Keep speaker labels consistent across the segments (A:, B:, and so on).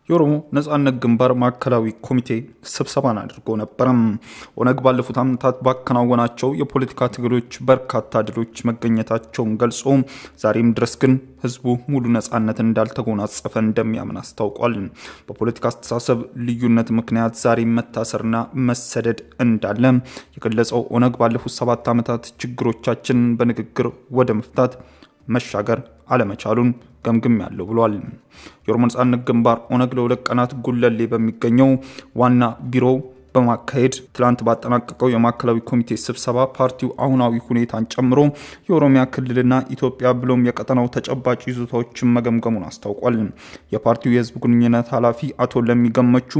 A: የኦሮሞ ነጻነት ግንባር ማዕከላዊ ኮሚቴ ስብሰባን አድርጎ ነበር። ኦነግ ባለፉት ዓመታት ባከናወናቸው የፖለቲካ ትግሎች በርካታ ድሎች መገኘታቸውን ገልጾ ዛሬም ድረስ ግን ህዝቡ ሙሉ ነጻነት እንዳልተጎናጸፈ እንደሚያምን አስታውቋል። በፖለቲካ አስተሳሰብ ልዩነት ምክንያት ዛሬም መታሰርና መሰደድ እንዳለ የገለጸው ኦነግ ባለፉት 7 ዓመታት ችግሮቻችን በንግግር ወደ መፍታት መሻገር አለመቻሉን ገምግም ያለው ብሏል። የኦሮሞ ነጻነት ግንባር ኦነግ ለሁለት ቀናት ጉለሌ በሚገኘው ዋና ቢሮ በማካሄድ ትላንት ባጠናቀቀው የማዕከላዊ ኮሚቴ ስብሰባ ፓርቲው አሁናዊ ሁኔታን ጨምሮ የኦሮሚያ ክልልና ኢትዮጵያ ብሎም የቀጠናው ተጨባጭ ይዞታዎችን መገምገሙን አስታውቋል። የፓርቲው የህዝብ ግንኙነት ኃላፊ አቶ ለሚገመቹ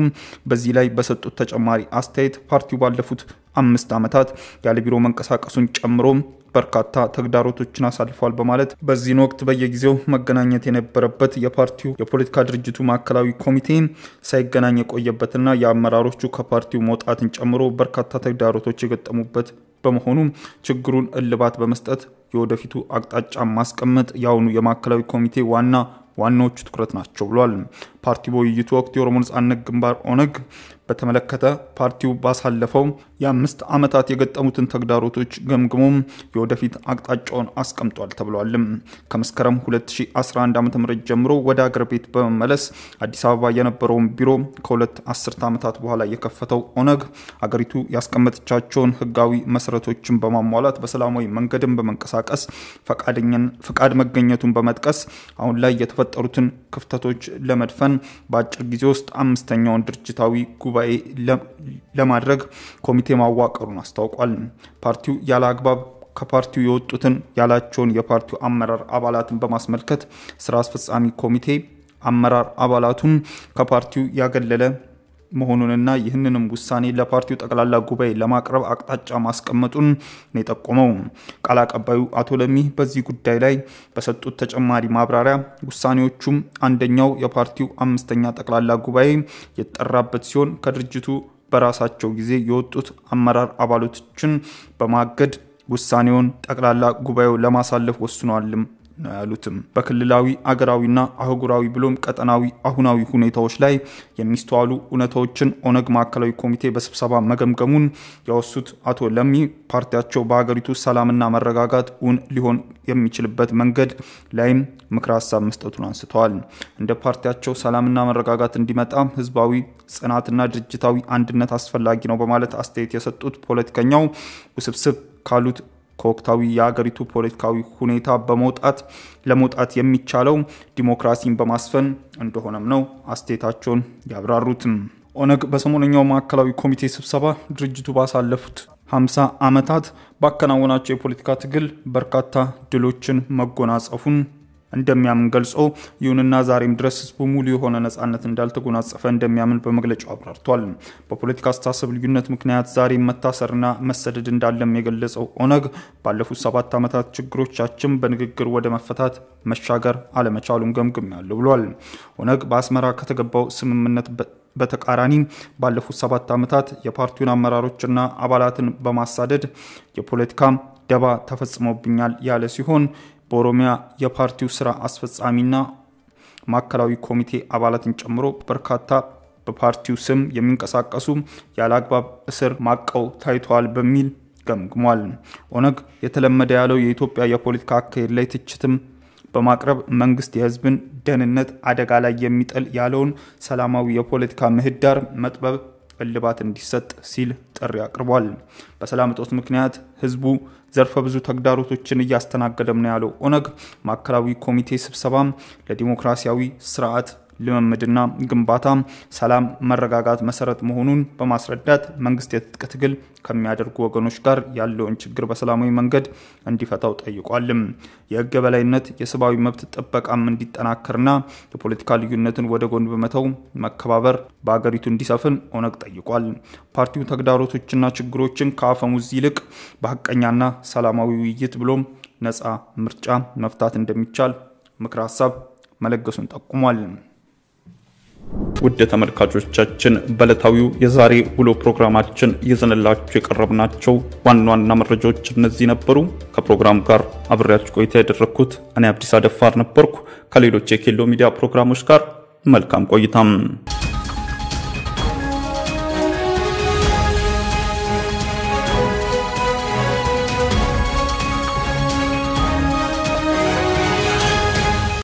A: በዚህ ላይ በሰጡት ተጨማሪ አስተያየት ፓርቲው ባለፉት 5 ዓመታት ያለ ቢሮ መንቀሳቀሱን ጨምሮ በርካታ ተግዳሮቶችን አሳልፏል በማለት በዚህ ወቅት በየጊዜው መገናኘት የነበረበት የፓርቲው የፖለቲካ ድርጅቱ ማዕከላዊ ኮሚቴ ሳይገናኝ የቆየበትና የአመራሮቹ ከፓርቲው መውጣትን ጨምሮ በርካታ ተግዳሮቶች የገጠሙበት በመሆኑ ችግሩን እልባት በመስጠት የወደፊቱ አቅጣጫ ማስቀመጥ ያውኑ የማዕከላዊ ኮሚቴ ዋናዎቹ ትኩረት ናቸው ብሏል። ፓርቲው በውይይቱ ወቅት የኦሮሞ ነጻነት ግንባር ኦነግ በተመለከተ ፓርቲው ባሳለፈው የ5 ዓመታት የገጠሙትን ተግዳሮቶች ገምግሞ የወደፊት አቅጣጫውን አስቀምጧል ተብሏል። ከመስከረም 2011 ዓ.ም ጀምሮ ወደ አገር ቤት በመመለስ አዲስ አበባ የነበረውን ቢሮ ከሁለት አስርተ ዓመታት በኋላ የከፈተው ኦነግ አገሪቱ ያስቀመጠቻቸውን ህጋዊ መሰረቶችን በማሟላት በሰላማዊ መንገድም በመንቀሳቀስ ፈቃድ መገኘቱን በመጥቀስ አሁን ላይ የተፈጠሩትን ክፍተቶች ለመድፈን በአጭር ጊዜ ውስጥ 5ኛውን ድርጅታዊ ጉባኤ ለማድረግ ኮሚቴ ማዋቀሩን አስታውቋል። ፓርቲው ያለ አግባብ ከፓርቲው የወጡትን ያላቸውን የፓርቲው አመራር አባላትን በማስመልከት ስራ አስፈጻሚ ኮሚቴ አመራር አባላቱን ከፓርቲው ያገለለ መሆኑንና ይህንንም ውሳኔ ለፓርቲው ጠቅላላ ጉባኤ ለማቅረብ አቅጣጫ ማስቀመጡን ነው የጠቆመው። ቃል አቀባዩ አቶ ለሚ በዚህ ጉዳይ ላይ በሰጡት ተጨማሪ ማብራሪያ ውሳኔዎቹም አንደኛው የፓርቲው 5ኛ ጠቅላላ ጉባኤ የተጠራበት ሲሆን ከድርጅቱ በራሳቸው ጊዜ የወጡት አመራር አባላቶችን በማገድ ውሳኔውን ጠቅላላ ጉባኤው ለማሳለፍ ወስኗልም ነው ያሉትም። በክልላዊ አገራዊና አህጉራዊ ብሎም ቀጠናዊ አሁናዊ ሁኔታዎች ላይ የሚስተዋሉ እውነታዎችን ኦነግ ማዕከላዊ ኮሚቴ በስብሰባ መገምገሙን ያወሱት አቶ ለሚ ፓርቲያቸው በሀገሪቱ ሰላምና መረጋጋት ሊሆን የሚችልበት መንገድ ላይም ምክረ ሀሳብ መስጠቱን አንስተዋል። እንደ ፓርቲያቸው ሰላምና መረጋጋት እንዲመጣ ህዝባዊ ጽናትና ድርጅታዊ አንድነት አስፈላጊ ነው በማለት አስተያየት የሰጡት ፖለቲከኛው ውስብስብ ካሉት ከወቅታዊ የሀገሪቱ ፖለቲካዊ ሁኔታ ለመውጣት የሚቻለው ዲሞክራሲን በማስፈን እንደሆነም ነው አስተያየታቸውን ያብራሩት። ኦነግ በሰሞነኛው ማዕከላዊ ኮሚቴ ስብሰባ ድርጅቱ ባሳለፉት 50 ዓመታት ባከናወናቸው የፖለቲካ ትግል በርካታ ድሎችን መጎናጸፉን እንደሚያምን ገልጾ ይሁንና ዛሬም ድረስ ህዝቡ ሙሉ የሆነ ነጻነት እንዳልተጎናጸፈ እንደሚያምን በመግለጫው አብራርቷል። በፖለቲካ አስተሳሰብ ልዩነት ምክንያት ዛሬ መታሰርና መሰደድ እንዳለም የገለጸው ኦነግ ባለፉት 7 ዓመታት ችግሮቻችን በንግግር ወደ መፈታት መሻገር አለመቻሉን ገምግሜያለሁ ብሏል። ኦነግ በአስመራ ከተገባው ስምምነት በተቃራኒ ባለፉት 7 ዓመታት የፓርቲውን አመራሮችና አባላትን በማሳደድ የፖለቲካ ደባ ተፈጽሞብኛል ያለ ሲሆን በኦሮሚያ የፓርቲው ስራ አስፈጻሚና ማዕከላዊ ኮሚቴ አባላትን ጨምሮ በርካታ በፓርቲው ስም የሚንቀሳቀሱ ያለአግባብ እስር ማቀው ታይቷል በሚል ገምግሟል። ኦነግ የተለመደ ያለው የኢትዮጵያ የፖለቲካ አካሄድ ላይ ትችትም በማቅረብ መንግስት የህዝብን ደህንነት አደጋ ላይ የሚጥል ያለውን ሰላማዊ የፖለቲካ ምህዳር መጥበብ እልባት እንዲሰጥ ሲል ጥሪ አቅርቧል። በሰላም እጦት ምክንያት ህዝቡ ዘርፈ ብዙ ተግዳሮቶችን እያስተናገደም ነው ያለው ኦነግ ማዕከላዊ ኮሚቴ ስብሰባም ለዲሞክራሲያዊ ስርዓት ልምምድና ግንባታ ሰላም መረጋጋት መሰረት መሆኑን በማስረዳት መንግስት የትጥቅ ትግል ከሚያደርጉ ወገኖች ጋር ያለውን ችግር በሰላማዊ መንገድ እንዲፈታው ጠይቋል። የህግ የበላይነት የሰብአዊ መብት ጥበቃም እንዲጠናከርና የፖለቲካ ልዩነትን ወደ ጎን በመተው መከባበር በአገሪቱ እንዲሰፍን ኦነግ ጠይቋል። ፓርቲው ተግዳሮቶችና ችግሮችን ከአፈሙዝ ይልቅ በሐቀኛና ሰላማዊ ውይይት ብሎም ነፃ ምርጫ መፍታት እንደሚቻል ምክረ ሀሳብ መለገሱን ጠቁሟል። ውድ ተመልካቾቻችን በለታዊው የዛሬ ውሎ ፕሮግራማችን ይዘንላችሁ የቀረብናቸው ዋና መረጃዎች እነዚህ ነበሩ። ከፕሮግራም ጋር አብሬያችሁ ቆይታ ያደረኩት እኔ አብዲስ አደፋር ነበርኩ። ከሌሎች የኬሎ ሚዲያ ፕሮግራሞች ጋር መልካም ቆይታም